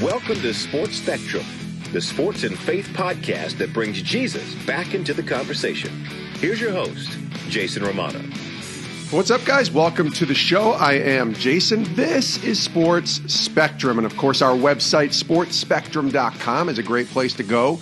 Welcome to Sports Spectrum, the sports and faith podcast that brings Jesus back into the conversation. Here's your host, Jason Romano. What's up, guys? Welcome to the show. I am Jason. This is Sports Spectrum. And of course, our website, sportspectrum.com, is a great place to go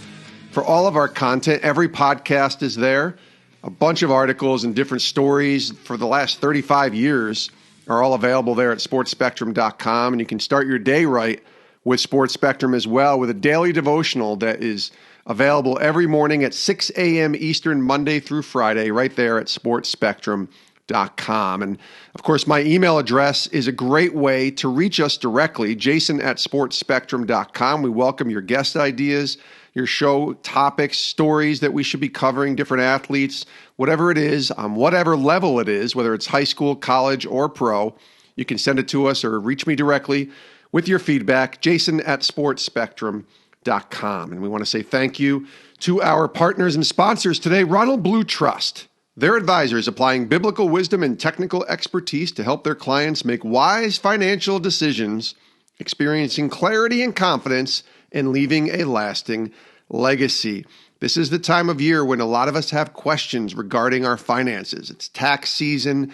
for all of our content. Every podcast is there. A bunch of articles and different stories for the last 35 years are all available there at sportspectrum.com. And you can start your day right with Sports Spectrum as well, with a daily devotional that is available every morning at 6 a.m. Eastern, Monday through Friday, right there at sportspectrum.com. And of course, my email address is a great way to reach us directly, jason@sportspectrum.com. We welcome your guest ideas, your show topics, stories that we should be covering, different athletes, whatever it is, on whatever level it is, whether it's high school, college, or pro. You can send it to us or reach me directly with your feedback, jason@sportspectrum.com. And we want to say thank you to our partners and sponsors today, Ronald Blue Trust. Their advisors applying biblical wisdom and technical expertise to help their clients make wise financial decisions, experiencing clarity and confidence, and leaving a lasting legacy. This is the time of year when a lot of us have questions regarding our finances. It's tax season.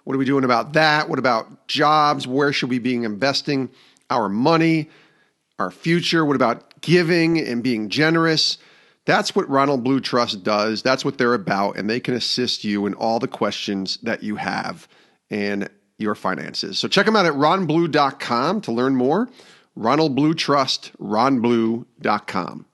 What are we doing about that? What about jobs? Where should we be investing our money, our future? What about giving and being generous? That's what Ronald Blue Trust does. That's what they're about, and they can assist you in all the questions that you have in your finances. So check them out at ronblue.com to learn more. Ronald Blue Trust, ronblue.com.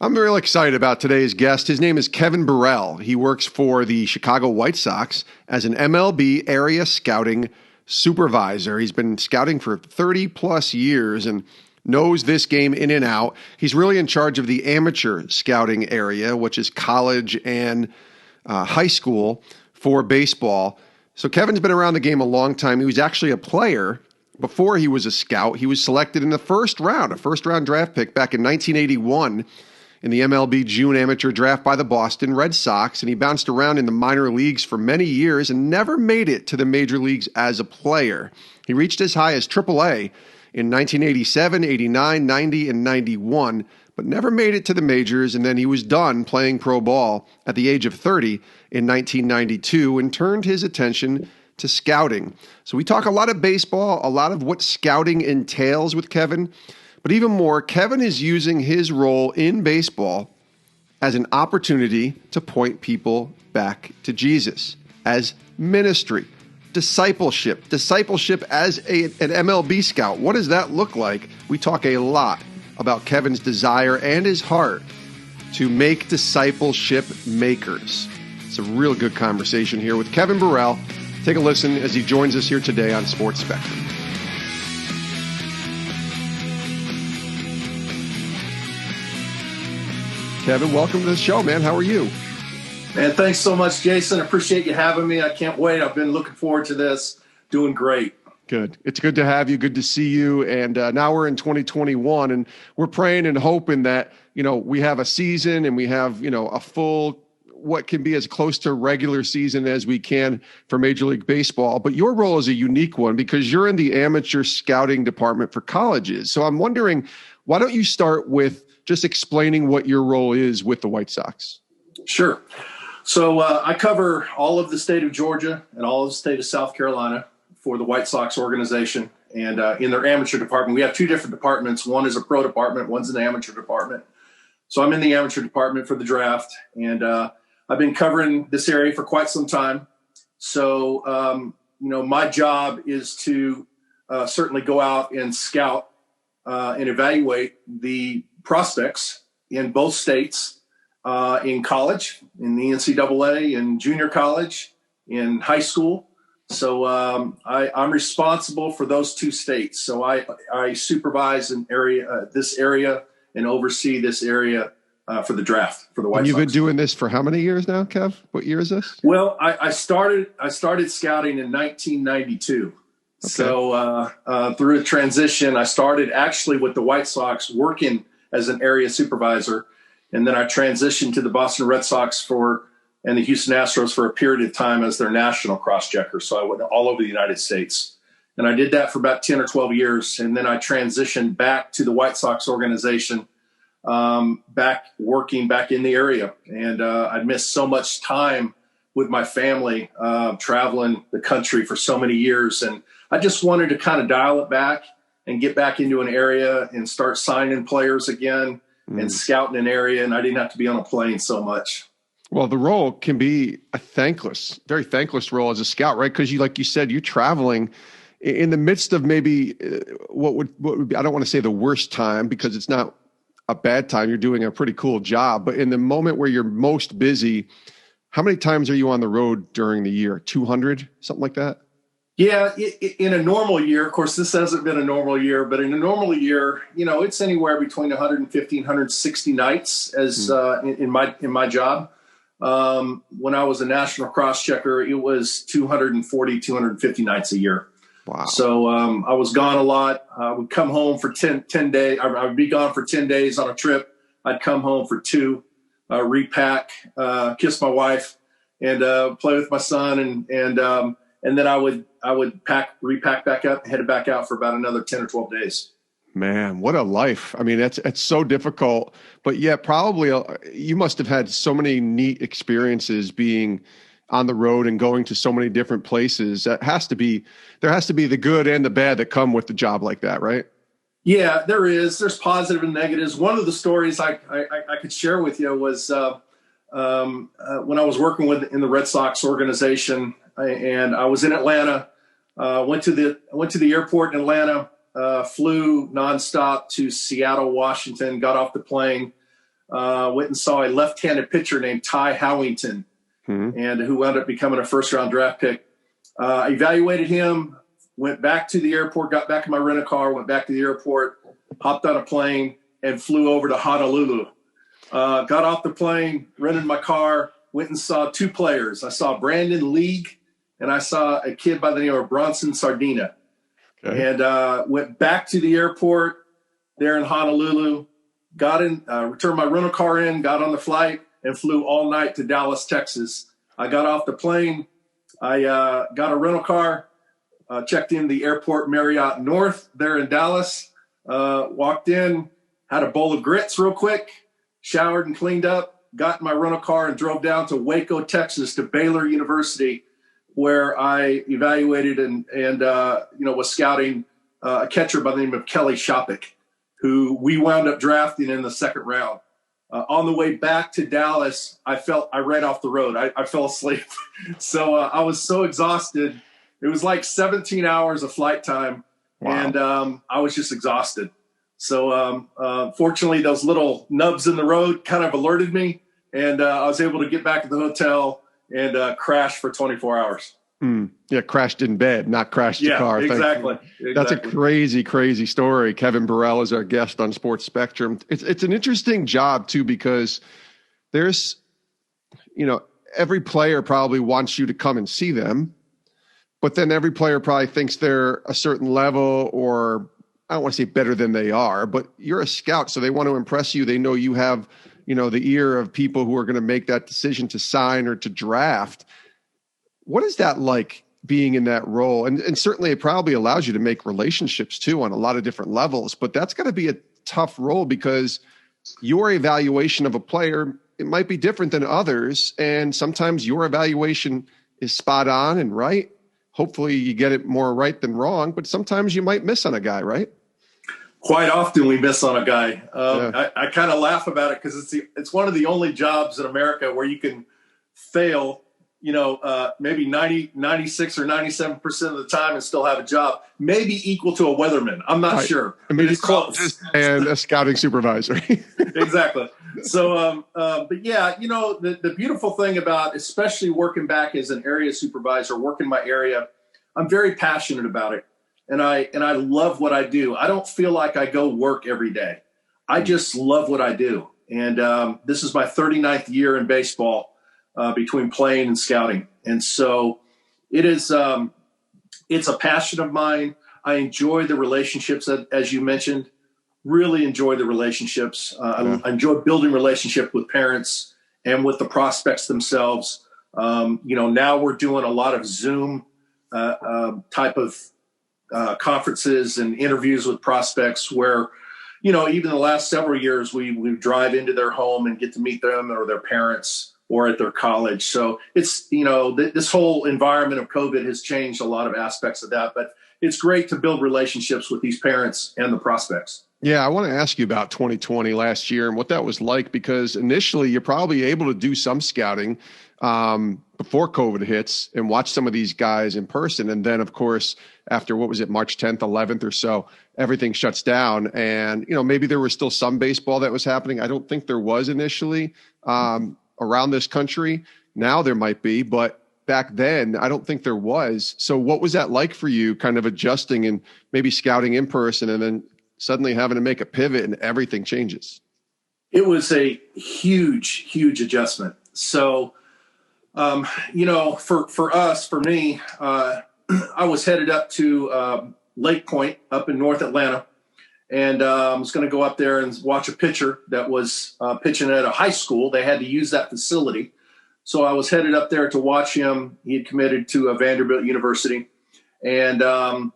I'm really excited about today's guest. His name is Kevin Burrell. He works for the Chicago White Sox as an MLB Area Scouting Supervisor. He's been scouting for 30 plus years and knows this game in and out. He's really in charge of the amateur scouting area, which is college and high school for baseball. So Kevin's been around the game a long time. He was actually a player before he was a scout. He was selected in the first round, a first-round draft pick back in 1981 in the MLB June amateur draft by the Boston Red Sox, and he bounced around in the minor leagues for many years and never made it to the major leagues as a player. He reached as high as AAA in 1987, 89, 90, and 91, but never made it to the majors, and then he was done playing pro ball at the age of 30 in 1992 and turned his attention to scouting. So we talk a lot of baseball, a lot of what scouting entails with Kevin. But even more, Kevin is using his role in baseball as an opportunity to point people back to Jesus, as ministry, discipleship as an MLB scout. What does that look like? We talk a lot about Kevin's desire and his heart to make discipleship makers. It's a real good conversation here with Kevin Burrell. Take a listen as he joins us here today on Sports Spectrum. Kevin, welcome to the show, man. How are you? Man, thanks so much, Jason. I appreciate you having me. I can't wait. I've been looking forward to this. Doing great. Good. It's good to have you. Good to see you. And now we're in 2021, and we're praying and hoping that, we have a season and we have, a full, what can be as close to regular season as we can for Major League Baseball. But your role is a unique one because you're in the amateur scouting department for colleges. So I'm wondering, why don't you start with just explaining what your role is with the White Sox? Sure. So I cover all of the state of Georgia and all of the state of South Carolina for the White Sox organization. And in their amateur department, we have two different departments. One is a pro department, one's an amateur department. So I'm in the amateur department for the draft, and I've been covering this area for quite some time. So, my job is to certainly go out and scout and evaluate the prospects in both states, in college, in the NCAA, in junior college, in high school. So I'm responsible for those two states. So I supervise this area and oversee this area for the draft for the White Sox. You've been doing this for how many years now, Kev? What year is this? Well, I started scouting in 1992. Okay. So through a transition, I started actually with the White Sox working as an area supervisor, and then I transitioned to the Boston Red Sox and the Houston Astros for a period of time as their national cross-checker. So I went all over the United States And I did that for about 10 or 12 years. And then I transitioned back to the White Sox organization, working back in the area. And I'd missed so much time with my family, traveling the country for so many years. And I just wanted to kind of dial it back and get back into an area and start signing players again and scouting an area. And I didn't have to be on a plane so much. Well, the role can be a very thankless role as a scout, right? Because like you said, you're traveling in the midst of maybe what would be, I don't want to say the worst time, because it's not a bad time. You're doing a pretty cool job, but in the moment where you're most busy, how many times are you on the road during the year? 200, something like that? Yeah. In a normal year, of course, this hasn't been a normal year, but in a normal year, it's anywhere between 150 and 160 nights as in my job. When I was a national cross checker, it was 240, 250 nights a year. Wow. So I was gone a lot. I would come home for 10 days. I would be gone for 10 days on a trip. I'd come home for 2, repack, kiss my wife, and play with my son. And then I would repack back up, headed back out for about another 10 or 12 days. Man, what a life. I mean, it's so difficult, but yet probably you must have had so many neat experiences being on the road and going to so many different places. There has to be the good and the bad that come with the job like that, right? Yeah, there is. There's positive and negatives. One of the stories I could share with you was when I was working in the Red Sox organization, and I was in Atlanta. Went to the airport in Atlanta, flew nonstop to Seattle, Washington. Got off the plane, went and saw a left-handed pitcher named Ty Howington, and who wound up becoming a first-round draft pick. Evaluated him, went back to the airport, got back in my rental car, went back to the airport, hopped on a plane, and flew over to Honolulu. Got off the plane, rented my car, went and saw 2 players. I saw Brandon League, and I saw a kid by the name of Bronson Sardina. Okay. And went back to the airport there in Honolulu, returned my rental car in, got on the flight, and flew all night to Dallas, Texas. I got off the plane. I got a rental car, checked in the airport Marriott North there in Dallas, walked in, had a bowl of grits real quick, showered and cleaned up, got in my rental car and drove down to Waco, Texas to Baylor University, where I evaluated and was scouting a catcher by the name of Kelly Shopik, who we wound up drafting in the second round. On the way back to Dallas, I ran off the road. I fell asleep. So I was so exhausted. It was like 17 hours of flight time. Wow. And I was just exhausted. So fortunately, those little nubs in the road kind of alerted me. And I was able to get back to the hotel and crash for 24 hours. Yeah, crashed in bed, not crashed the car. Exactly. That's a crazy, crazy story. Kevin Burrell is our guest on Sports Spectrum. It's an interesting job, too, because there's, every player probably wants you to come and see them, but then every player probably thinks they're a certain level, or I don't want to say better than they are, but you're a scout, so they want to impress you. They know you have, the ear of people who are going to make that decision to sign or to draft. What is that like, being in that role? And certainly it probably allows you to make relationships too on a lot of different levels, but that's got to be a tough role because your evaluation of a player, it might be different than others. And sometimes your evaluation is spot on and right. Hopefully you get it more right than wrong, but sometimes you might miss on a guy, right? Quite often we miss on a guy. I kind of laugh about it because it's one of the only jobs in America where you can fail maybe 96 or 97% of the time and still have a job, maybe equal to a weatherman. I'm not sure. I mean, it's close. And a scouting supervisor. Exactly. So, but yeah, the beautiful thing about, especially working back as an area supervisor, working my area, I'm very passionate about it. And I love what I do. I don't feel like I go work every day. I just love what I do. And this is my 39th year in baseball. Between playing and scouting. And so it is, it's a passion of mine. I enjoy the relationships as you mentioned, really enjoy the relationships. I enjoy building relationship with parents and with the prospects themselves. Now we're doing a lot of Zoom type of conferences and interviews with prospects where, even the last several years, we drive into their home and get to meet them or their parents or at their college. So it's, this whole environment of COVID has changed a lot of aspects of that, but it's great to build relationships with these parents and the prospects. Yeah, I want to ask you about 2020 last year and what that was like, because initially you're probably able to do some scouting before COVID hits and watch some of these guys in person. And then, of course, after, March 10th, 11th or so, everything shuts down. And, maybe there was still some baseball that was happening. I don't think there was initially around this country. Now there might be, but back then, I don't think there was. So what was that like for you, kind of adjusting and maybe scouting in person and then suddenly having to make a pivot and everything changes? It was a huge, huge adjustment. So, for me, I was headed up to Lake Point up in North Atlanta, and I was going to go up there and watch a pitcher that was pitching at a high school. They had to use that facility. So I was headed up there to watch him. He had committed to Vanderbilt University. And on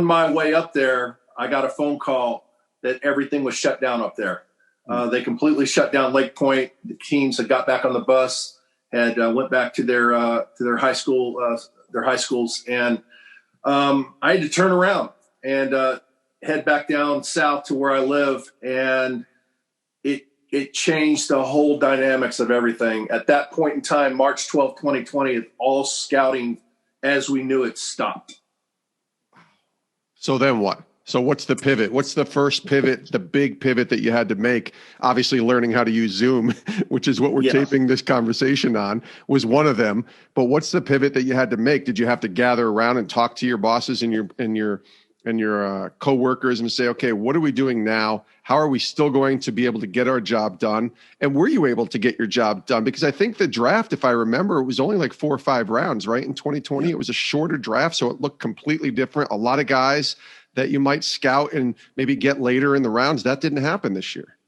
my way up there, I got a phone call that everything was shut down up there. They completely shut down Lake Point. The teams had got back on the bus, had went back to their high schools, and I had to turn around and head back down south to where I live, and it changed the whole dynamics of everything. At that point in time, March 12th, 2020, all scouting as we knew it stopped. So then what? So what's the pivot? What's the first pivot, the big pivot that you had to make? Obviously learning how to use Zoom, which is what we're taping this conversation on, was one of them. But what's the pivot that you had to make? Did you have to gather around and talk to your bosses and your coworkers and say, okay, what are we doing now? How are we still going to be able to get our job done? And were you able to get your job done? Because I think the draft, if I remember, it was only like 4 or 5 rounds, right? In 2020, It was a shorter draft, so it looked completely different. A lot of guys that you might scout and maybe get later in the rounds, that didn't happen this year.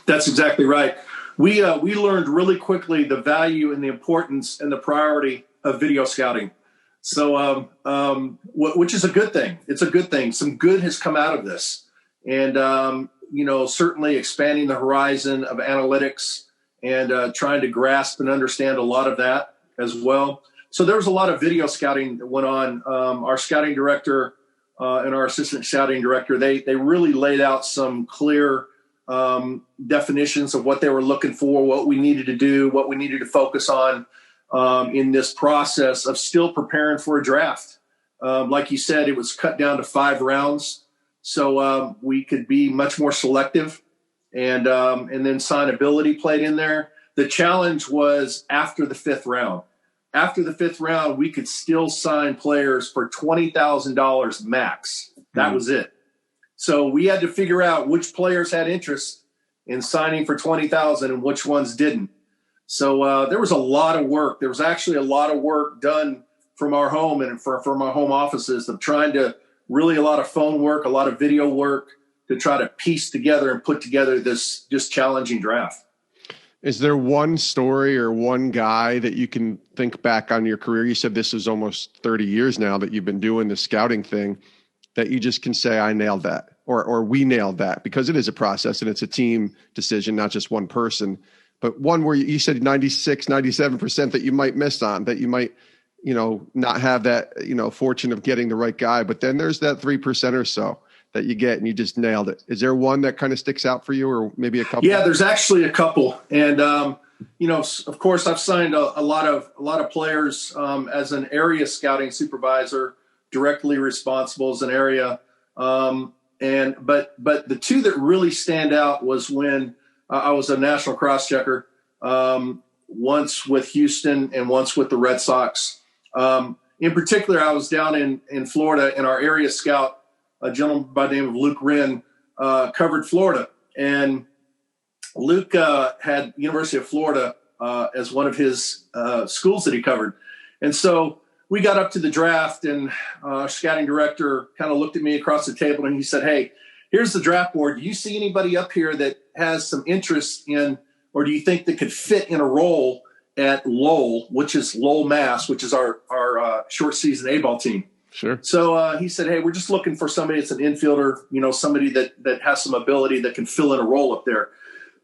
That's exactly right. We learned really quickly the value and the importance and the priority of video scouting. So, which is a good thing. It's a good thing. Some good has come out of this. And, certainly expanding the horizon of analytics and trying to grasp and understand a lot of that as well. So there was a lot of video scouting that went on. Our scouting director and our assistant scouting director, they really laid out some clear definitions of what they were looking for, what we needed to do, what we needed to focus on in this process of still preparing for a draft. Like you said, it was cut down to 5 rounds. So we could be much more selective, and then signability played in there. The challenge was after the 5th round. After the 5th round, we could still sign players for $20,000 max. That was it. So we had to figure out which players had interest in signing for $20,000 and which ones didn't. So there was a lot of work. There was actually a lot of work done from our home and from our home offices of trying to really a lot of phone work, a lot of video work to try to piece together and put together this just challenging draft. Is there one story or one guy that you can think back on your career? You said this is almost 30 years now that you've been doing the scouting thing, that you just can say, I nailed that, or we nailed that, because it is a process and it's a team decision, not just one person. But one where you said 96, 97% that you might miss on, that you might, not have that, fortune of getting the right guy. But then there's that 3% or so that you get and you just nailed it. Is there one that kind of sticks out for you, or maybe a couple? Yeah, there's actually a couple. And, of course, I've signed a lot of players as an area scouting supervisor, directly responsible as an area. But the two that really stand out was when I was a national cross-checker, once with Houston and once with the Red Sox. In particular, I was down in Florida, and our area scout, a gentleman by the name of Luke Wren, covered Florida. And Luke had University of Florida as one of his schools that he covered. And so we got up to the draft, and our scouting director kind of looked at me across the table, and he said, hey, here's the draft board. Do you see anybody up here that has some interest in, or do you think that could fit in a role at Lowell, which is Lowell, Mass., which is our short season A-ball team? Sure. So he said, hey, we're just looking for somebody that's an infielder, somebody that has some ability that can fill in a role up there.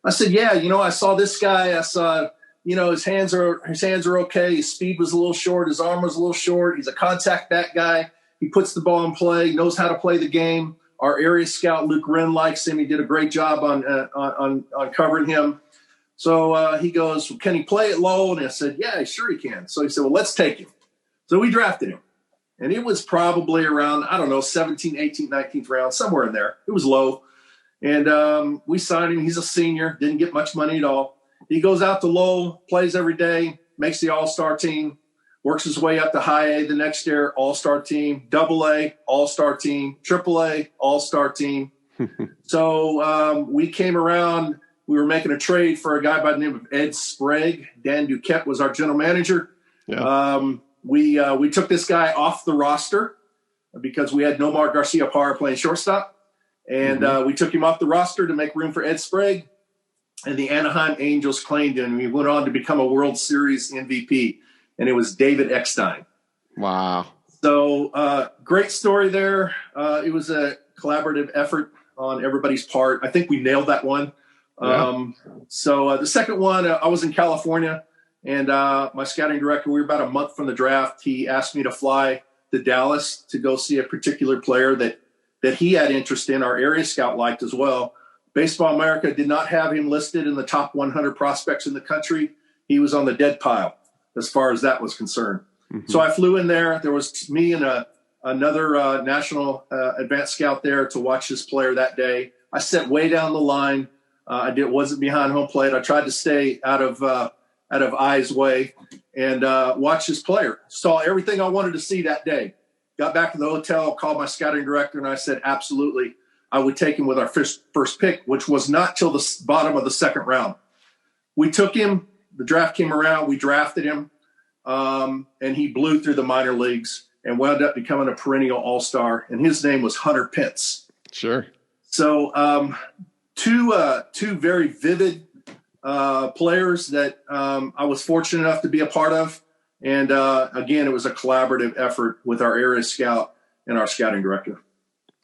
I said, yeah, I saw this guy. I saw, his hands are okay. His speed was a little short. His arm was a little short. He's a contact bat guy. He puts the ball in play, knows how to play the game. Our area scout, Luke Wren, likes him. He did a great job on covering him. So he goes, can he play at Lowell? And I said, yeah, sure he can. So he said, well, let's take him. So we drafted him. And it was probably around, 17th, 18th, 19th round, somewhere in there. It was low. And we signed him. He's a senior, didn't get much money at all. He goes out to Lowell, plays every day, makes the all-star team, works his way up to high A the next year, all-star team, double A, all-star team, triple A, all-star team. So we came around. We were making a trade for a guy by the name of Ed Sprague. Dan Duquette was our general manager. Yeah. We took this guy off the roster because we had Nomar Garcia-Parra playing shortstop. And we took him off the roster to make room for Ed Sprague. And the Anaheim Angels claimed him. He went on to become a World Series MVP. And it was David Eckstein. Wow. So great story there. It was a collaborative effort on everybody's part. I think we nailed that one. Yeah. So the second one, I was in California. And my scouting director, we were about a month from the draft. He asked me to fly to Dallas to go see a particular player that he had interest in. Our area scout liked as well. Baseball America did not have him listed in the top 100 prospects in the country. He was on the dead pile as far as that was concerned. Mm-hmm. So I flew in there. There was me and another national advanced scout there to watch this player that day. I sat way down the line. Wasn't behind home plate. I tried to stay out of eyes way and watch this player. Saw everything I wanted to see that day. Got back to the hotel, called my scouting director, and I said, absolutely, I would take him with our first pick, which was not till the bottom of the second round. We took him. The draft came around. We drafted him, and he blew through the minor leagues and wound up becoming a perennial all-star, and his name was Hunter Pence. Sure. So two very vivid players that I was fortunate enough to be a part of. And again, it was a collaborative effort with our area scout and our scouting director.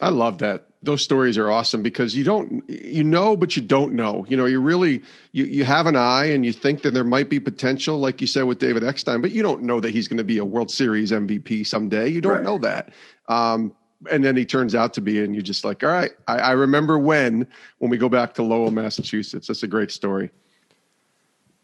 I love that. Those stories are awesome because but you don't know. You have an eye and you think that there might be potential, like you said with David Eckstein, but you don't know that he's going to be a World Series MVP someday. You don't know that. And then he turns out to be, and you're just like, all right, I remember when we go back to Lowell, Massachusetts. That's a great story.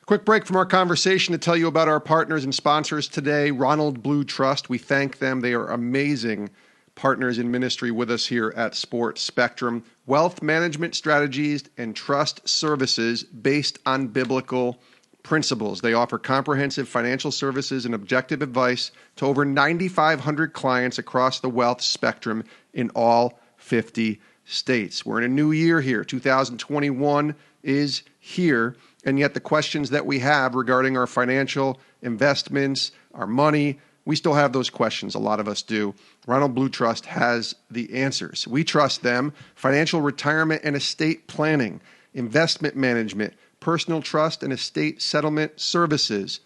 Quick break from our conversation to tell you about our partners and sponsors today, Ronald Blue Trust. We thank them. They are amazing partners in ministry with us here at Sports Spectrum. Wealth management strategies and trust services based on biblical principles. They offer comprehensive financial services and objective advice to over 9,500 clients across the wealth spectrum in all 50 states. We're in a new year here. 2021 is here. And yet the questions that we have regarding our financial investments, our money, we still have those questions. A lot of us do. Ronald Blue Trust has the answers. We trust them. Financial retirement and estate planning, investment management, personal trust and estate settlement services,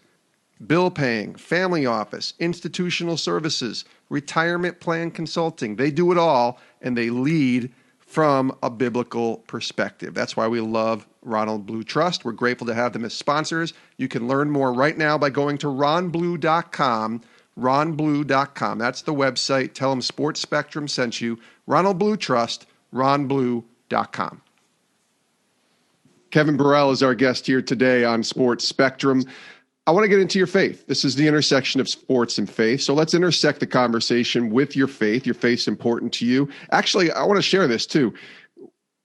bill paying, family office, institutional services, retirement plan consulting. They do it all, and they lead from a biblical perspective. That's why we love Ronald Blue Trust. We're grateful to have them as sponsors. You can learn more right now by going to ronblue.com, ronblue.com. That's the website. Tell them Sports Spectrum sent you. Ronald Blue Trust, ronblue.com. Kevin Burrell is our guest here today on Sports Spectrum. I want to get into your faith. This is the intersection of sports and faith. So let's intersect the conversation with your faith. Your faith's important to you. Actually, I want to share this too.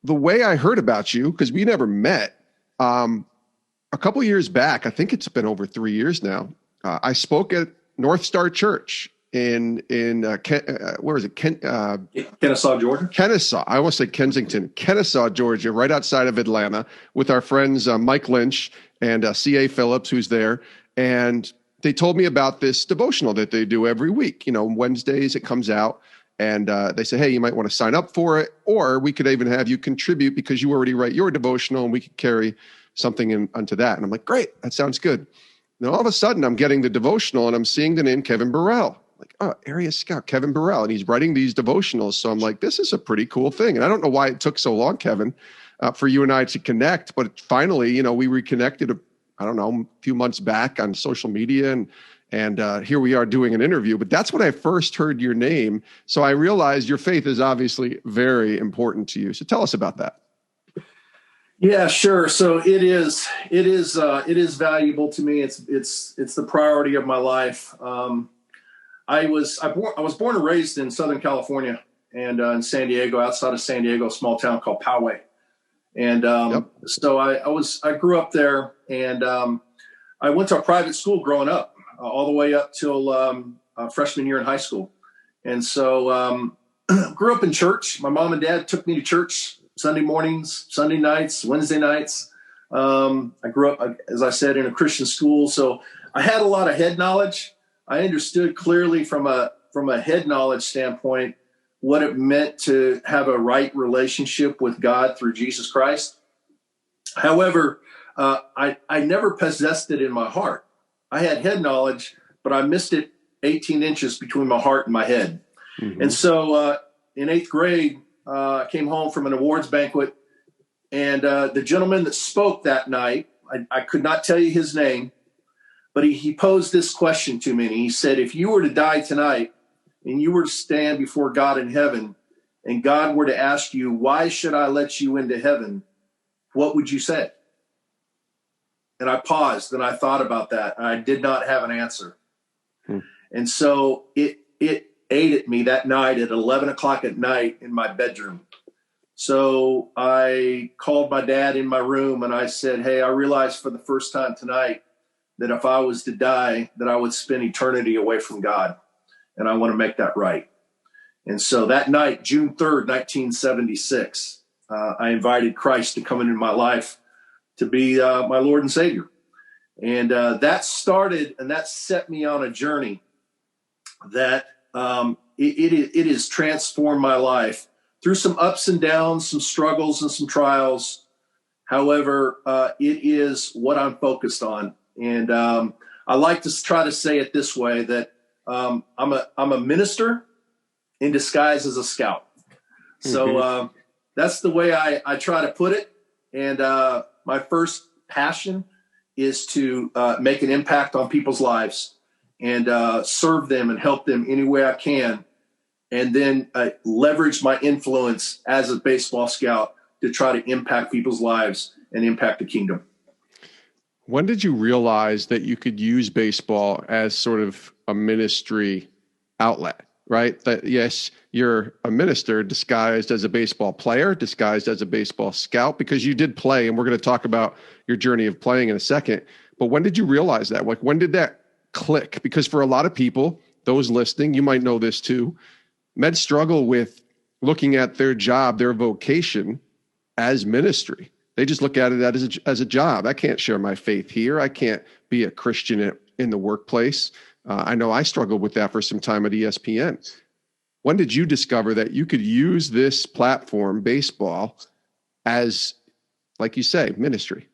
The way I heard about you, because we never met, a couple years back, I think it's been over 3 years now, I spoke at North Star Church in where is it? Kennesaw, Georgia. Kennesaw. I almost said Kensington. Kennesaw, Georgia, right outside of Atlanta, with our friends Mike Lynch and C.A. Phillips, who's there. And they told me about this devotional that they do every week. Wednesdays it comes out. And they say, hey, you might want to sign up for it, or we could even have you contribute because you already write your devotional and we could carry something onto that. And I'm like, great, that sounds good. Then all of a sudden I'm getting the devotional and I'm seeing the name Kevin Burrell. Like, oh, Area Scout, Kevin Burrell, and he's writing these devotionals. So I'm like, this is a pretty cool thing. And I don't know why it took so long, Kevin, for you and I to connect, but finally, we reconnected, I don't know, a few months back on social media, and here we are doing an interview. But that's when I first heard your name. So I realized your faith is obviously very important to you. So tell us about that. Yeah, sure. So it is valuable to me. It's the priority of my life. I was born and raised in Southern California and in San Diego, outside of San Diego, a small town called Poway. And so I grew up there, and I went to a private school growing up, all the way up till freshman year in high school. And so grew up in church. My mom and dad took me to church Sunday mornings, Sunday nights, Wednesday nights. I grew up, as I said, in a Christian school, so I had a lot of head knowledge. I understood clearly from a head knowledge standpoint what it meant to have a right relationship with God through Jesus Christ. However, I never possessed it in my heart. I had head knowledge, but I missed it 18 inches between my heart and my head. Mm-hmm. And so in 8th grade, I came home from an awards banquet, and the gentleman that spoke that night, I could not tell you his name, but he posed this question to me. And he said, if you were to die tonight and you were to stand before God in heaven, and God were to ask you, why should I let you into heaven? What would you say? And I paused and I thought about that. And I did not have an answer. And so it ate at me that night at 11 o'clock at night in my bedroom. So I called my dad in my room and I said, hey, I realized for the first time tonight that if I was to die, that I would spend eternity away from God. And I want to make that right. And so that night, June 3rd, 1976, I invited Christ to come into my life to be my Lord and Savior. And that started and that set me on a journey that it has transformed my life through some ups and downs, some struggles and some trials. However, it is what I'm focused on. And I like to try to say it this way, that I'm a minister in disguise as a scout. So that's the way I try to put it. And my first passion is to make an impact on people's lives and serve them and help them any way I can. And then leverage my influence as a baseball scout to try to impact people's lives and impact the kingdom. When did you realize that you could use baseball as sort of a ministry outlet, right? That yes, you're a minister disguised as a baseball player, disguised as a baseball scout, because you did play, and we're going to talk about your journey of playing in a second. But when did you realize that? Like, when did that click? Because for a lot of people, those listening, you might know this too, men struggle with looking at their job, their vocation as ministry. They just look at it as a job. I can't share my faith here. I can't be a Christian in the workplace. I know I struggled with that for some time at ESPN. When did you discover that you could use this platform, baseball, as, like you say, ministry?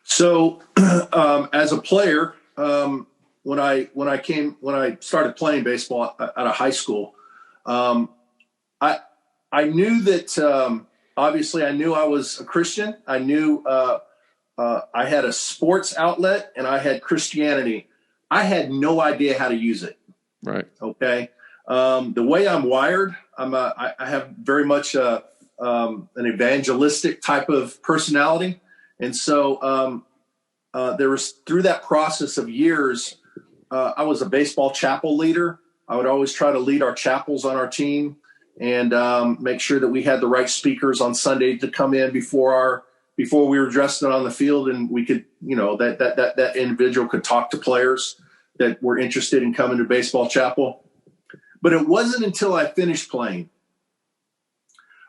So as a player, when I started playing baseball out of high school, I knew that obviously I knew I was a Christian. I knew I had a sports outlet and I had Christianity. I had no idea how to use it. Right. Okay. The way I'm wired, I have very much an evangelistic type of personality. And so there was, through that process of years, I was a baseball chapel leader. I would always try to lead our chapels on our team and make sure that we had the right speakers on Sunday to come in before we were dressed on the field, and we could, that individual could talk to players that were interested in coming to baseball chapel. But it wasn't until I finished playing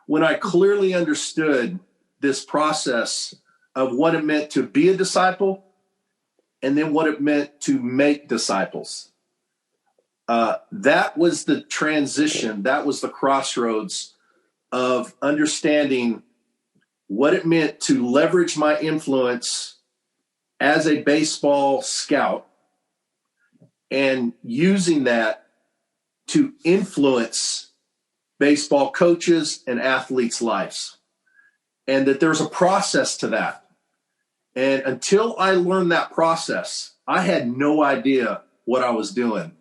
when I clearly understood this process of what it meant to be a disciple and then what it meant to make disciples. That was the transition. That was the crossroads of understanding what it meant to leverage my influence as a baseball scout and using that to influence baseball coaches and athletes' lives. And that there's a process to that. And until I learned that process, I had no idea what I was doing.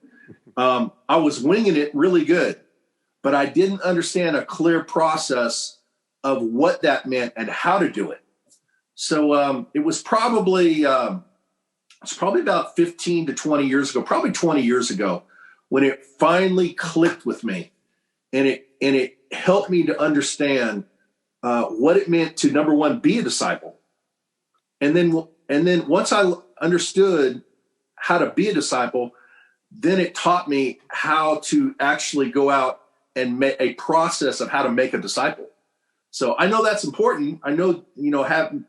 I was winging it really good, but I didn't understand a clear process of what that meant and how to do it. So it was probably about 15 to 20 years ago, probably 20 years ago, when it finally clicked with me, and it helped me to understand what it meant to, number one, be a disciple. And then once I understood how to be a disciple, then it taught me how to actually go out and make a process of how to make a disciple. So I know that's important. I know,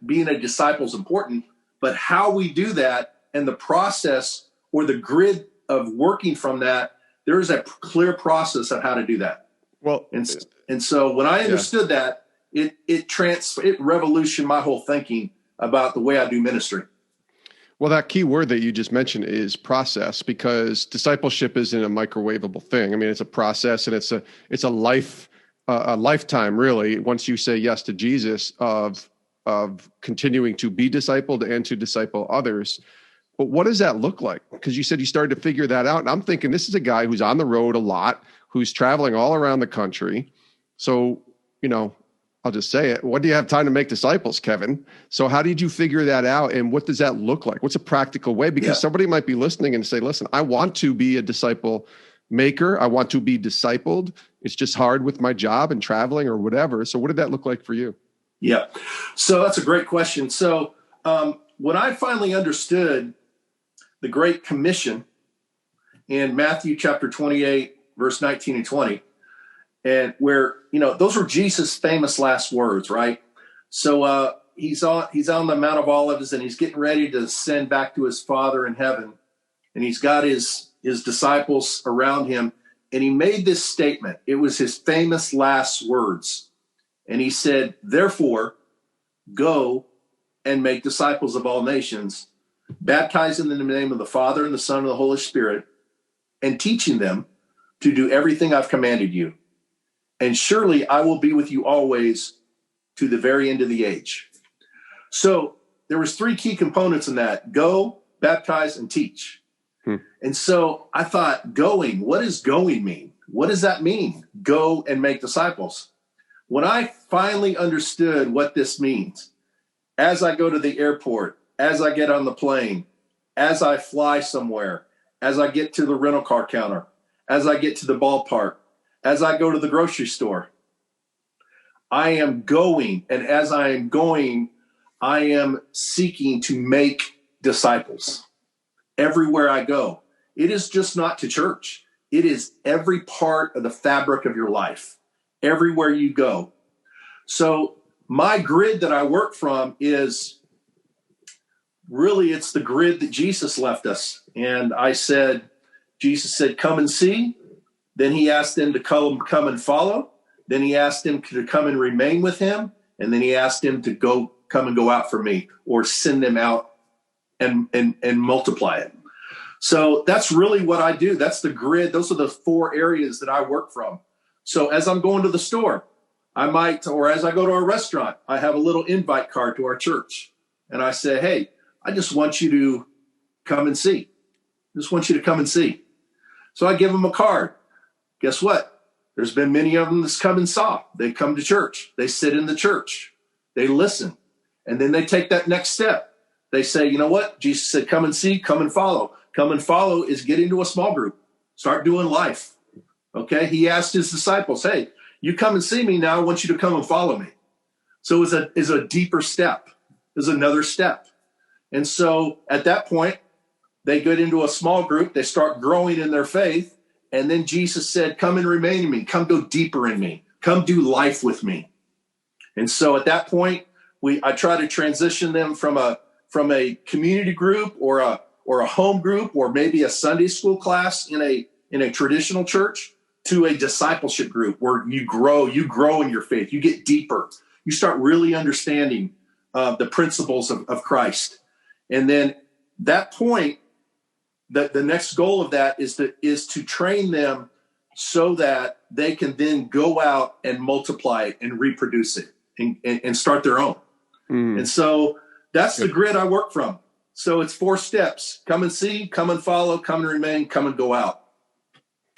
being a disciple is important, but how we do that and the process or the grid of working from that, there is a clear process of how to do that. Well, and so when I understood that, it revolutionized my whole thinking about the way I do ministry. Well, that key word that you just mentioned is process, because discipleship isn't a microwavable thing. I mean, it's a process, and it's a lifetime, really, once you say yes to Jesus, of continuing to be discipled and to disciple others. But what does that look like? Because you said you started to figure that out. And I'm thinking, this is a guy who's on the road a lot, who's traveling all around the country. So, I'll just say it. When do you have time to make disciples, Kevin? So how did you figure that out? And what does that look like? What's a practical way? Because somebody might be listening and say, listen, I want to be a disciple maker. I want to be discipled. It's just hard with my job and traveling or whatever. So what did that look like for you? Yeah. So that's a great question. So when I finally understood the Great Commission in Matthew chapter 28, verse 19 and 20, and where, those were Jesus' famous last words, right? So he's on the Mount of Olives, and he's getting ready to ascend back to his Father in heaven. And he's got his disciples around him. And he made this statement. It was his famous last words. And he said, therefore, go and make disciples of all nations, baptizing them in the name of the Father and the Son and the Holy Spirit, and teaching them to do everything I've commanded you. And surely I will be with you always to the very end of the age. So there was 3 key components in that: go, baptize, and teach. And so I thought, going, what does going mean? What does that mean? Go and make disciples. When I finally understood what this means, as I go to the airport, as I get on the plane, as I fly somewhere, as I get to the rental car counter, as I get to the ballpark, as I go to the grocery store, I am going. And as I am going, I am seeking to make disciples everywhere I go. It is just not to church. It is every part of the fabric of your life, everywhere you go. So my grid that I work from is really, it's the grid that Jesus left us. And Jesus said, come and see. Then he asked them to come and follow. Then he asked them to come and remain with him. And then he asked them to come and go out for me, or send them out and multiply it. So that's really what I do. That's the grid. Those are the 4 areas that I work from. So as I'm going to the store, or as I go to a restaurant, I have a little invite card to our church. And I say, hey, I just want you to come and see. Just want you to come and see. So I give them a card. Guess what? There's been many of them that's come and saw. They come to church. They sit in the church. They listen. And then they take that next step. They say, you know what? Jesus said, come and see, come and follow. Come and follow is get into a small group. Start doing life. Okay? He asked his disciples, hey, you come and see me now. I want you to come and follow me. So it's a deeper step. There's another step. And so at that point, they get into a small group. They start growing in their faith. And then Jesus said, come and remain in me. Come go deeper in me. Come do life with me. And so at that point, I try to transition them from a community group or a home group, or maybe a Sunday school class in a traditional church, to a discipleship group where you grow in your faith. You get deeper. You start really understanding the principles of Christ. And then that point, the next goal of that is to train them so that they can then go out and multiply it and reproduce it and start their own. And so that's the grid I work from. So it's 4 steps: come and see, come and follow, come and remain, come and go out.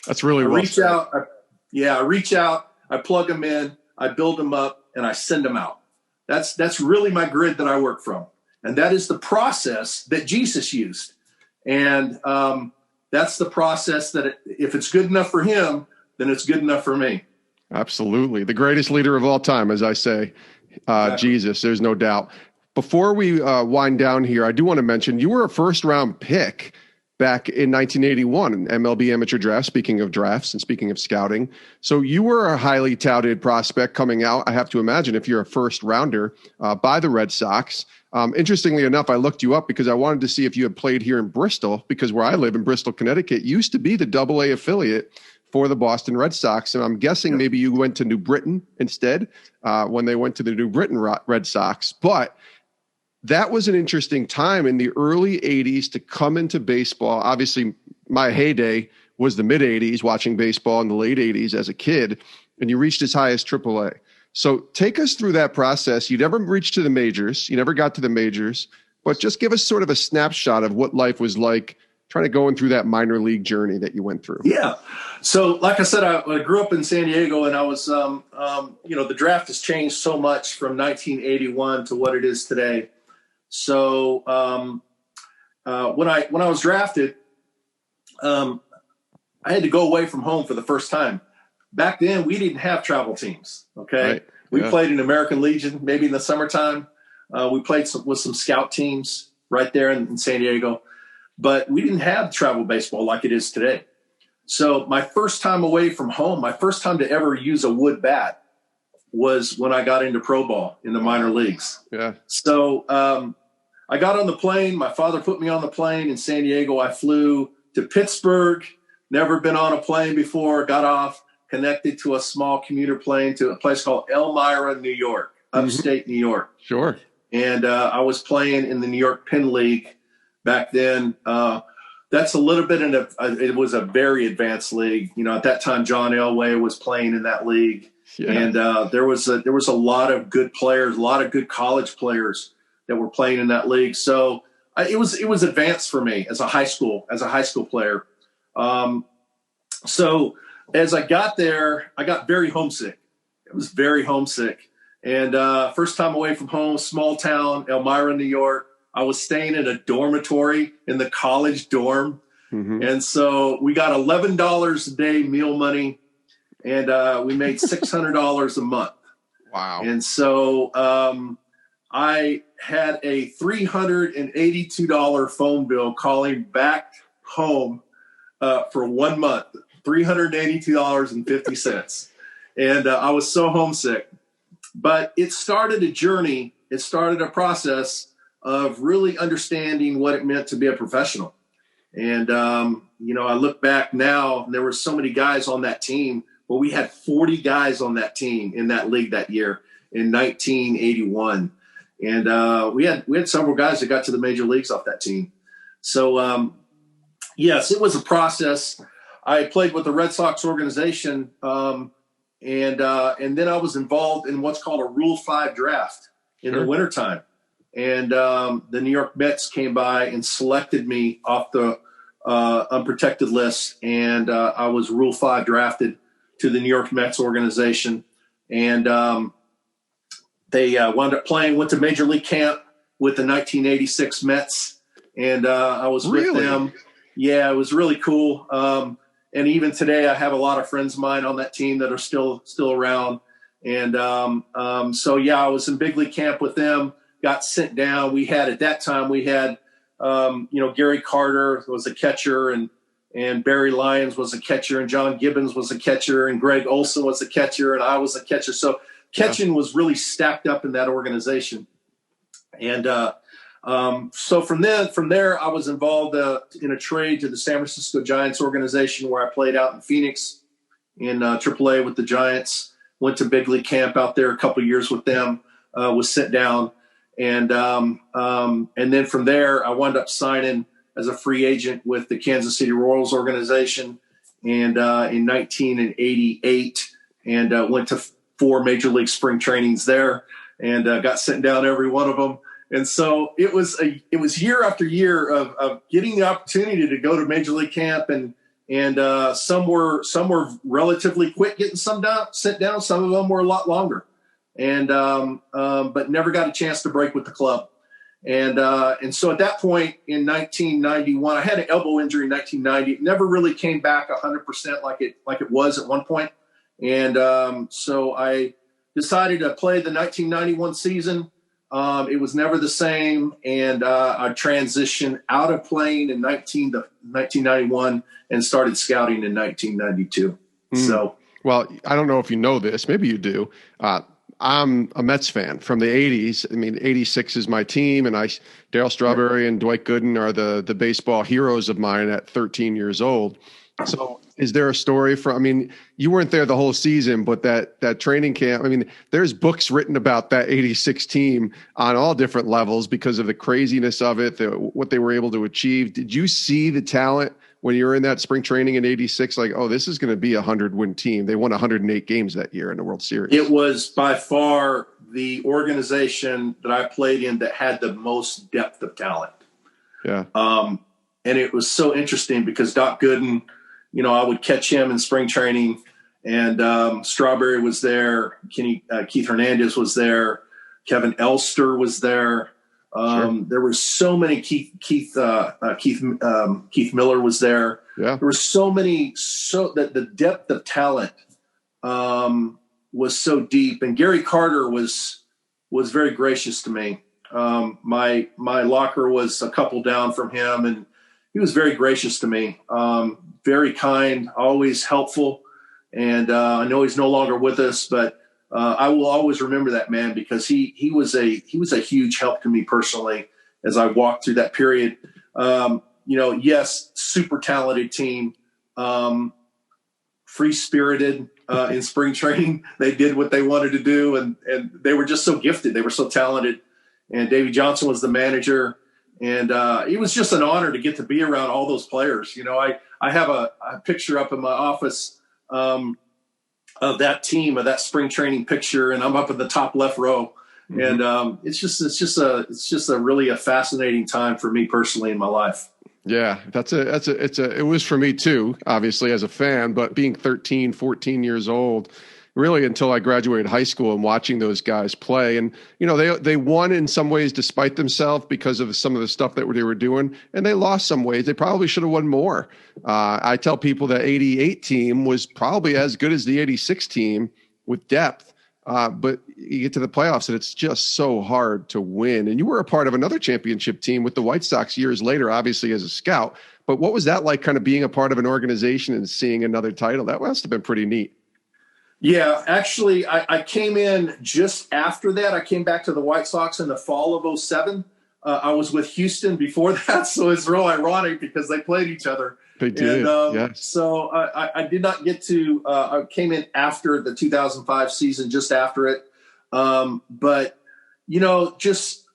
That's really I well reach said. out. I reach out, I plug them in, I build them up, and I send them out. That's really my grid that I work from. And that is the process that Jesus used. And that's the process that if it's good enough for him, then it's good enough for me. Absolutely. The greatest leader of all time, as I say, Exactly. Jesus, there's no doubt. Before we wind down here, I do want to mention you were a first-round pick back in 1981 in MLB amateur draft, speaking of drafts and speaking of scouting. So you were a highly touted prospect coming out, I have to imagine, if you're a first-rounder by the Red Sox. Interestingly enough, I looked you up because I wanted to see if you had played here in Bristol, because where I live in Bristol, Connecticut, used to be the AA affiliate for the Boston Red Sox. And I'm guessing maybe you went to New Britain instead when they went to the New Britain Red Sox. But that was an interesting time in the early 80s to come into baseball. Obviously, my heyday was the mid-80s, watching baseball in the late 80s as a kid, and you reached as high as AAA. So take us through that process. You never reached to the majors. You never got to the majors, but just give us sort of a snapshot of what life was like trying to go through that minor league journey that you went through. Yeah. So like I said, I grew up in San Diego, and I was, the draft has changed so much from 1981 to what it is today. So when I was drafted, I had to go away from home for the first time. Back then, we didn't have travel teams. Okay, right. We played in American Legion, maybe in the summertime. We played with some scout teams right there in San Diego, but we didn't have travel baseball like it is today. So my first time away from home, my first time to ever use a wood bat was when I got into pro ball in the minor leagues. Yeah. So I got on the plane. My father put me on the plane in San Diego. I flew to Pittsburgh, never been on a plane before, got off, connected to a small commuter plane to a place called Elmira, New York, upstate New York. Sure. And I was playing in the New York Penn League back then. That's a little bit it was a very advanced league. You know, at that time, John Elway was playing in that league. Yeah. And there was a lot of good players, a lot of good college players that were playing in that league. So it was advanced for me as a high school player. So as I got there, I got very homesick. I was very homesick. And first time away from home, small town, Elmira, New York. I was staying in a dormitory in the college dorm. Mm-hmm. And so we got $11 a day meal money, and we made $600 a month. Wow. And so I had a $382 phone bill calling back home for 1 month, $382.50. And I was so homesick. But it started a journey. It started a process of really understanding what it meant to be a professional. And, I look back now, and there were so many guys on that team. Well, we had 40 guys on that team in that league that year in 1981. And we had several guys that got to the major leagues off that team. So, yes, it was a process. I played with the Red Sox organization, and then I was involved in what's called a Rule 5 draft in the wintertime. And the New York Mets came by and selected me off the unprotected list, and I was Rule 5 drafted to the New York Mets organization. And they wound up went to Major League Camp with the 1986 Mets, and I was with them. Yeah, it was really cool. And even today, I have a lot of friends of mine on that team that are still around. And so, yeah, I was in big league camp with them, got sent down. At that time, Gary Carter was a catcher, and Barry Lyons was a catcher, and John Gibbons was a catcher, and Greg Olson was a catcher, and I was a catcher. So catching was really stacked up in that organization. And so from there, I was involved in a trade to the San Francisco Giants organization, where I played out in Phoenix in AAA with the Giants. Went to big league camp out there a couple of years with them. Was sent down, and then from there, I wound up signing as a free agent with the Kansas City Royals organization, and in 1988, and went to 4 major league spring trainings there, and got sent down every one of them. And so it was year after year of getting the opportunity to go to major league camp, and some were relatively quick getting sent down. Some of them were a lot longer, and but never got a chance to break with the club. And so at that point in 1991, I had an elbow injury in 1990. It never really came back 100% like it was at one point. And so I decided to play the 1991 season. It was never the same. And I transitioned out of playing in 1991 and started scouting in 1992. So, well, I don't know if you know this, maybe you do. I'm a Mets fan from the 80s. I mean, 86 is my team, and Darryl Strawberry and Dwight Gooden are the baseball heroes of mine at 13 years old. So is there a story I mean, you weren't there the whole season, but that training camp, I mean, there's books written about that 86 team on all different levels because of the craziness of it, what they were able to achieve. Did you see the talent when you were in that spring training in 86, like, oh, this is going to be a 100-win team? They won 108 games that year in the World Series. It was by far the organization that I played in that had the most depth of talent. Yeah. And it was so interesting because Doc Gooden, I would catch him in spring training, and Strawberry was there. Keith Hernandez was there. Kevin Elster was there. Sure. There were so many. Keith Miller was there. Yeah. There were so many. So that the depth of talent was so deep, and Gary Carter was very gracious to me. My locker was a couple down from him, and he was very gracious to me. Very kind, always helpful, and I know he's no longer with us, but I will always remember that man because he was a huge help to me personally as I walked through that period. Yes, super talented team, free spirited in spring training. They did what they wanted to do, and they were just so gifted. They were so talented. And Davey Johnson was the manager, and it was just an honor to get to be around all those players. I have a picture up in my office of that team, of that spring training picture, and I'm up in the top left row. Mm-hmm. And it's just a really a fascinating time for me personally in my life. Yeah, it was for me too, obviously as a fan, but being 13, 14 years old, really until I graduated high school and watching those guys play. And, they won in some ways despite themselves because of some of the stuff that they were doing, and they lost some ways. They probably should have won more. I tell people that 88 team was probably as good as the 86 team with depth. But you get to the playoffs and it's just so hard to win. And you were a part of another championship team with the White Sox years later, obviously as a scout. But what was that like, kind of being a part of an organization and seeing another title? That must have been pretty neat. Yeah, actually, I came in just after that. I came back to the White Sox in the fall of 2007. I was with Houston before that, so it's real ironic because they played each other. They did, yes. So I did not get to I came in after the 2005 season, just after it. But, just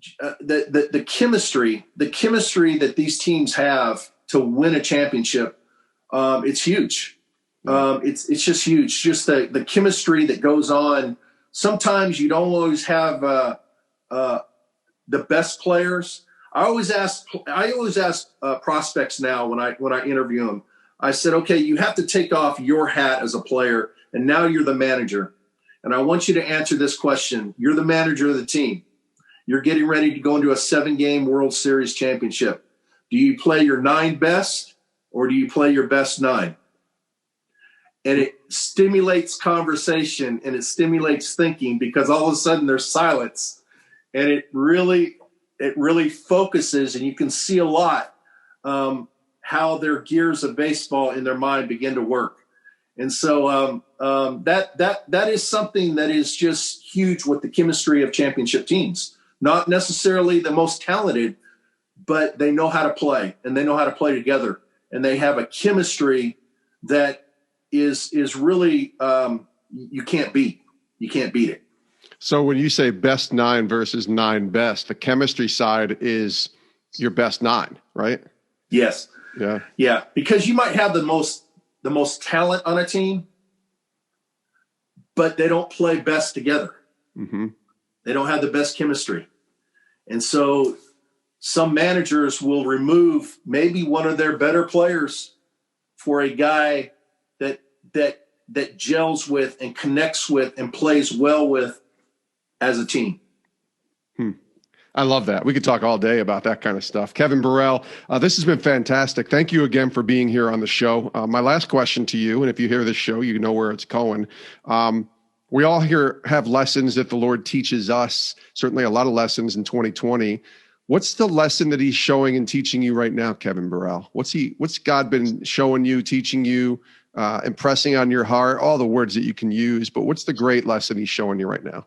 the chemistry that these teams have to win a championship, it's huge. It's just huge. Just the chemistry that goes on. Sometimes you don't always have the best players. I always ask prospects now when I interview them. I said, okay, you have to take off your hat as a player, and now you're the manager. And I want you to answer this question. You're the manager of the team. You're getting ready to go into a 7-game World Series championship. Do you play your 9 best, or do you play your best 9? And it stimulates conversation and it stimulates thinking because all of a sudden there's silence, and it really focuses, and you can see a lot how their gears of baseball in their mind begin to work. And so that is something that is just huge with the chemistry of championship teams. Not necessarily the most talented, but they know how to play, and they know how to play together, and they have a chemistry that is really you can't beat. You can't beat it. So when you say best 9 versus 9 best, the chemistry side is your best 9, right? Yes. Yeah. Yeah. Because you might have the most talent on a team, but they don't play best together. Mm-hmm. They don't have the best chemistry. And so some managers will remove maybe one of their better players for a guy that gels with and connects with and plays well with as a team. I love that. We could talk all day about that kind of stuff. Kevin Burrell, this has been fantastic. Thank you again for being here on the show. My last question to you, and if you hear this show, you know where it's going. We all here have lessons that the Lord teaches us, certainly a lot of lessons in 2020. What's the lesson that he's showing and teaching you right now, Kevin Burrell? What's God been showing you, teaching you, impressing on your heart, all the words that you can use, but what's the great lesson he's showing you right now?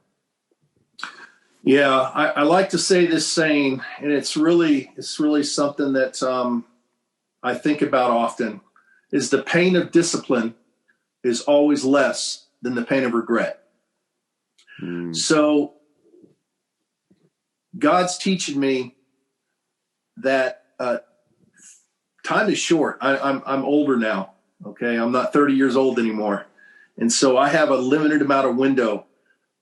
Yeah, I like to say this saying, and it's really something that I think about often, is the pain of discipline is always less than the pain of regret. So God's teaching me that time is short. I'm older now. Okay, I'm not 30 years old anymore, and so I have a limited amount of window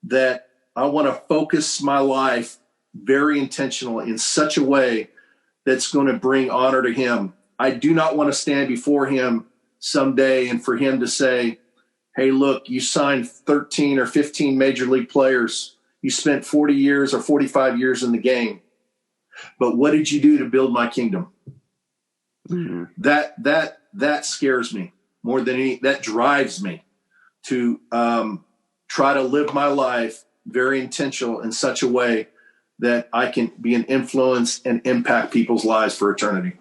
that I want to focus my life very intentionally in such a way that's going to bring honor to him. I do not want to stand before him someday and for him to say, hey, look, you signed 13 or 15 major league players. You spent 40 years or 45 years in the game. But what did you do to build my kingdom? Mm-hmm. That scares me more than any. That drives me to try to live my life very intentional in such a way that I can be an influence and impact people's lives for eternity.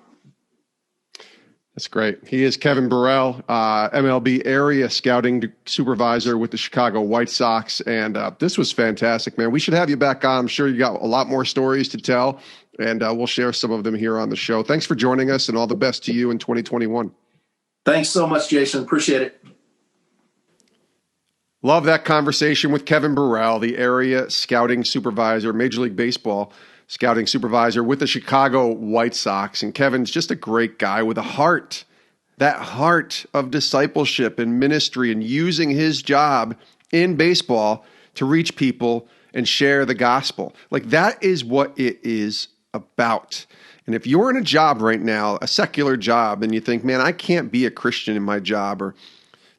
That's great. He is Kevin Burrell, MLB Area Scouting Supervisor with the Chicago White Sox. And this was fantastic, man. We should have you back on. I'm sure you got a lot more stories to tell, and we'll share some of them here on the show. Thanks for joining us, and all the best to you in 2021. Thanks so much, Jason. Appreciate it. Love that conversation with Kevin Burrell, the Area Scouting Supervisor, Major League Baseball Scouting Supervisor with the Chicago White Sox. And Kevin's just a great guy with a heart, that heart of discipleship and ministry, and using his job in baseball to reach people and share the gospel. Like, that is what it is about. And if you're in a job right now, a secular job, and you think, man, I can't be a Christian in my job, or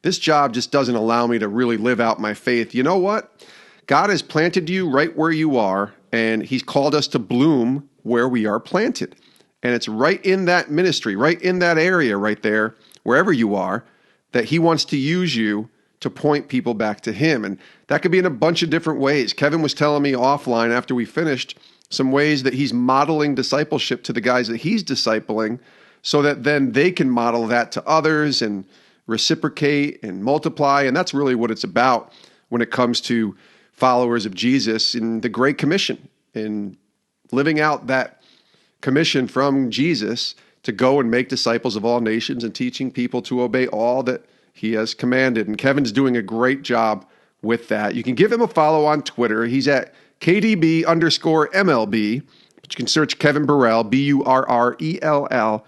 this job just doesn't allow me to really live out my faith. You know what? God has planted you right where you are, and he's called us to bloom where we are planted. And it's right in that ministry, right in that area right there, wherever you are, that he wants to use you to point people back to him. And that could be in a bunch of different ways. Kevin was telling me offline after we finished some ways that he's modeling discipleship to the guys that he's discipling, so that then they can model that to others and reciprocate and multiply. And that's really what it's about when it comes to followers of Jesus in the Great Commission, in living out that commission from Jesus to go and make disciples of all nations and teaching people to obey all that he has commanded. And Kevin's doing a great job with that. You can give him a follow on Twitter. He's at KDB_MLB. But you can search Kevin Burrell, Burrell.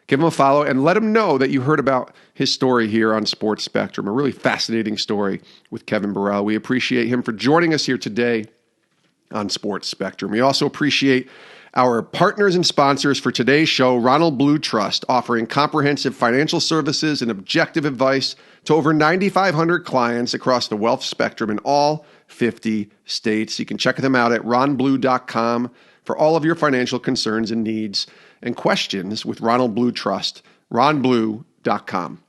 Give him a follow and let him know that you heard about his story here on Sports Spectrum. A really fascinating story with Kevin Burrell. We appreciate him for joining us here today on Sports Spectrum. We also appreciate our partners and sponsors for today's show, Ronald Blue Trust, offering comprehensive financial services and objective advice to over 9,500 clients across the wealth spectrum in all 50 states. You can check them out at ronblue.com for all of your financial concerns and needs and questions with Ronald Blue Trust, ronblue.com.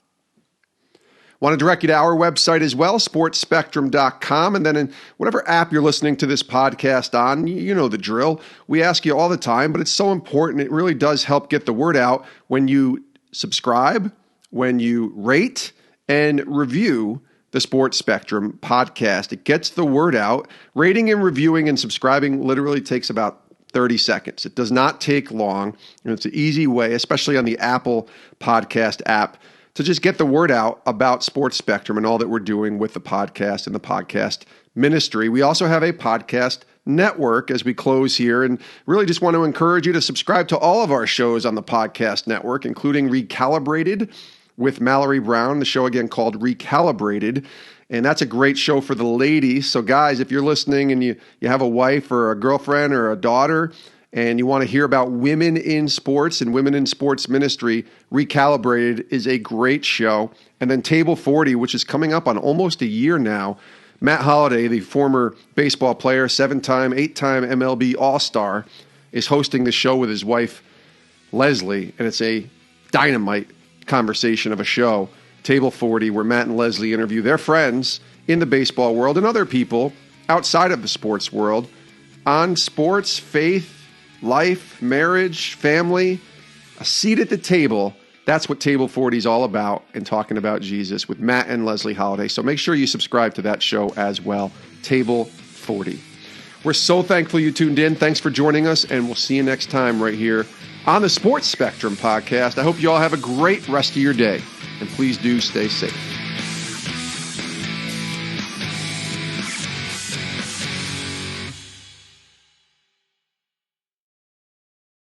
Want to direct you to our website as well, sportspectrum.com. And then in whatever app you're listening to this podcast on, you know the drill. We ask you all the time, but it's so important. It really does help get the word out when you subscribe, when you rate and review the Sports Spectrum podcast. It gets the word out. Rating and reviewing and subscribing literally takes about 30 seconds. It does not take long. And it's an easy way, especially on the Apple podcast app, to just get the word out about Sports Spectrum and all that we're doing with the podcast and the podcast ministry. We also have a podcast network as we close here, and really just want to encourage you to subscribe to all of our shows on the podcast network, including Recalibrated with Mallory Brown, the show again called Recalibrated. And that's a great show for the ladies. So guys, if you're listening and you have a wife or a girlfriend or a daughter and you want to hear about women in sports and women in sports ministry, Recalibrated is a great show. And then Table 40, which is coming up on almost a year now. Matt Holliday, the former baseball player, 7-time, 8-time MLB All-Star, is hosting the show with his wife, Leslie. And it's a dynamite conversation of a show. Table 40, where Matt and Leslie interview their friends in the baseball world and other people outside of the sports world on sports, faith, life, marriage, family, a seat at the table. That's what Table 40 is all about, and talking about Jesus with Matt and Leslie Holliday. So make sure you subscribe to that show as well, Table 40. We're so thankful you tuned in. Thanks for joining us, and we'll see you next time right here on the Sports Spectrum podcast. I hope you all have a great rest of your day. And please do stay safe.